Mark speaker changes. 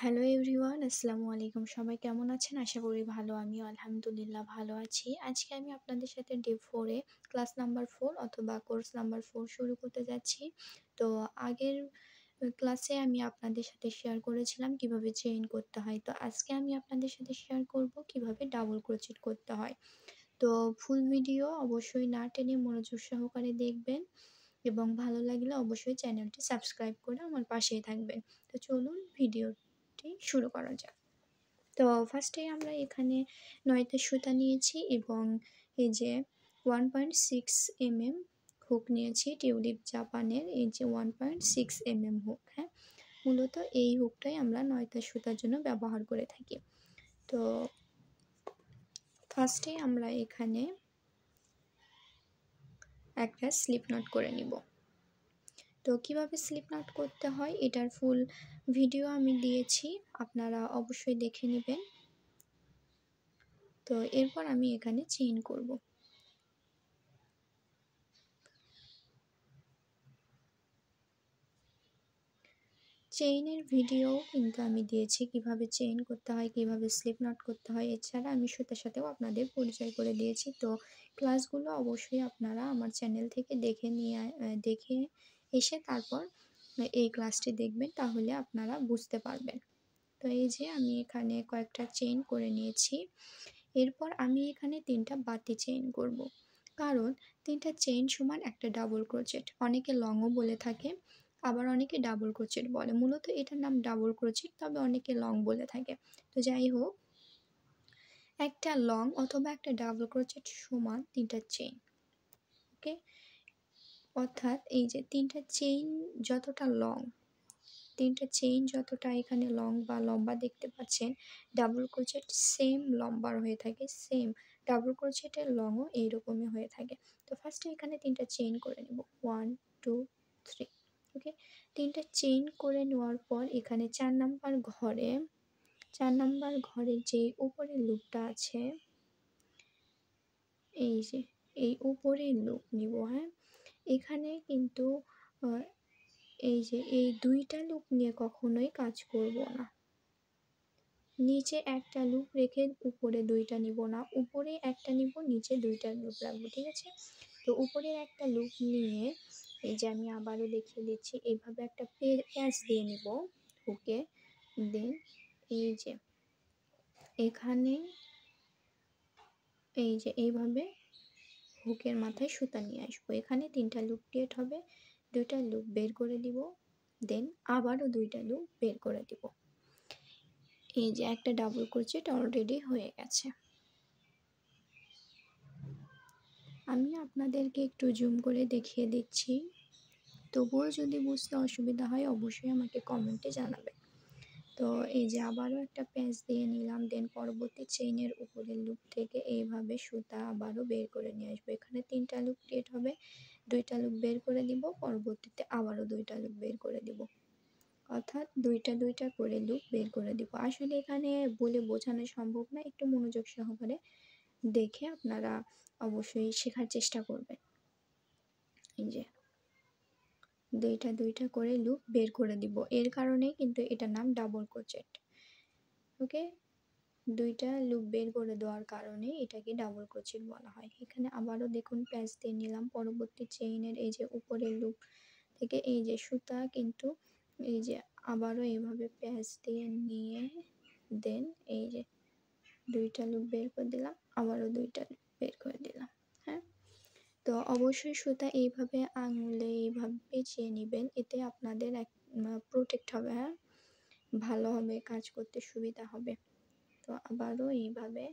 Speaker 1: Hello everyone, আসসালামু আলাইকুম। সবাই কেমন আছেন? আশা করি ভালো। আমিও আলহামদুলিল্লাহ ভালো আছি। আজকে আমি আপনাদের সাথে ডে 4 এ ক্লাস নাম্বার 4 অথবা কোর্স নাম্বার 4 শুরু করতে যাচ্ছি। তো আগের ক্লাসে আমি আপনাদের সাথে শেয়ার করেছিলাম কিভাবে চেইন করতে হয়। তো আজকে আমি আপনাদের সাথে শেয়ার করব কিভাবে ডাবল ক্রোচেট করতে হয়। তো ফুল ভিডিও অবশ্যই না টেনে মনোযোগ সহকারে দেখবেন এবং ভালো লাগলে অবশ্যই চ্যানেলটি সাবস্ক্রাইব করে আমার পাশেই থাকবেন। তো চলুন ভিডিওটি শুরু করা যাক। তো ফার্স্টেই আমরা এখানে ৯টা সুতা নিয়েছি এবং এই যে 1.6 হুক নিয়েছি, টিউলিপ জাপানের এই যে 1.6 হুক। হ্যাঁ, মূলত এই হুকটাই আমরা ৯টা সুতার জন্য ব্যবহার করে থাকি। তো ফার্স্টেই আমরা এখানে একটা স্লিপ নট করে নিব। তো কিভাবে স্লিপ নট করতে হয় এটার ফুল ভিডিও আমি দিয়েছি, আপনারা অবশ্যই দেখে নেবেন। তো এরপর আমি এখানে চেইন করব। চেইনের ভিডিও কিন্তু আমি দিয়েছি, কিভাবে চেইন করতে হয়, কিভাবে স্লিপ নট করতে হয়। এছাড়া আমি সুতার সাথেও আপনাদের পরিচয় করে দিয়েছি। তো ক্লাসগুলো অবশ্যই আপনারা আমার চ্যানেল থেকে দেখে এসে তারপর এই ক্লাসটি দেখবেন, তাহলে আপনারা বুঝতে পারবেন। তো এই যে আমি এখানে কয়েকটা চেইন করে নিয়েছি। এরপর আমি এখানে 3টা বাতি চেইন করব, কারণ 3টা চেইন সমান একটা ডাবল ক্রোচেট। অনেকে লংও বলে থাকে, আবার অনেকে ডাবল ক্রোচেট বলে। মূলত এটার নাম ডাবল ক্রোচেট, তবে অনেকে লং বলে থাকে। তো যাই হোক, একটা লং অথবা একটা ডাবল ক্রোচেট সমান 3টা চেইন। ওকে, অর্থাৎ এই যে 3টা চেইন যতটা লং, 3টা চেইন যতটা এখানে লং বা লম্বা দেখতে পাচ্ছেন, ডাবল ক্রোচেট সেম লম্বার হয়ে থাকে, সেম ডাবল ক্রোচেটের লংও এইরকমই হয়ে থাকে। তো ফার্স্টে এখানে 3টা চেইন করে নেব, 1 2 3। ওকে, 3টা চেইন করে নেওয়ার পর এখানে 4 নাম্বার ঘরে যে উপরের লুপটা আছে, এই যে এই উপরের লুপ নিব। হ্যাঁ, এখানে কিন্তু এই যে এই 2টা লুপ নিয়ে কখনোই কাজ করব না। নিচে একটা লুপ রেখে উপরে 2টা নিব না, উপরে একটা নিব, নিচে 2টা লুপ রাখবো। ঠিক আছে, তো উপরের একটা লুপ নিয়ে এই যে আমি আবারও দেখিয়ে দিচ্ছি, এইভাবে একটা প্যাঁচ দিয়ে নিব হুকে। দেন এই যে এখানে এই যে এইভাবে হুকের মাথায় সুতা নিয়ে আসবো। এখানে 3টা লুপ ক্রিয়েট হবে, 2টা লুপ বের করে দিব, দেন আবারও 2টা লুপ বের করে দিব। এই যে একটা ডাবল ক্রোচেট অলরেডি হয়ে গেছে। আমি আপনাদেরকে একটু জুম করে দেখিয়ে দিচ্ছি, তবুও যদি বুঝতে অসুবিধা হয় অবশ্যই আমাকে কমেন্টে জানাবেন। তো এই যে আবারও একটা প্যাঁচ দিয়ে নিলাম, দেন পরবর্তী চেইনের উপরের লুপ থেকে এইভাবে সুতা আবারও বের করে নিয়ে আসবো। এখানে 3টা লুপ ক্রিয়েট হবে, 2টা লুপ বের করে দিব, পরবর্তীতে আবারও 2টা লুপ বের করে দিব, অর্থাৎ 2টা করে লুপ বের করে দিব। আসলে এখানে বলে বোঝানো সম্ভব না, একটু মনোযোগ সহকারে দেখে আপনারা অবশ্যই শেখার চেষ্টা করবেন। এই যে 2টা করে লুপ বের করে দিব, এর কারণে কিন্তু এটার নাম ডাবল ক্রোচেট। ওকে, 2টা লুপ বের করে দেওয়ার কারণে এটাকে ডাবল ক্রোচেট বলা হয়। এখানে আবারও দেখুন প্যাঁচ দিয়ে নিলাম, পরবর্তী চেইনের এই যে উপরের লুপ থেকে এই যে সুতা কিন্তু এই যে আবারও এইভাবে প্যাঁচ দিয়ে নিয়ে দেন এই যে 2টা লুপ বের করে দিলাম, আবারও 2টা লুপ বের করে দিলাম। হ্যাঁ, তো অবশ্যই সুতা এইভাবে আঙুলে এইভাবে পেঁচিয়ে নেবেন, এতে আপনাদের প্রোটেক্ট হবে। হ্যাঁ, ভালো হবে, কাজ করতে সুবিধা হবে। তো আবারও এইভাবে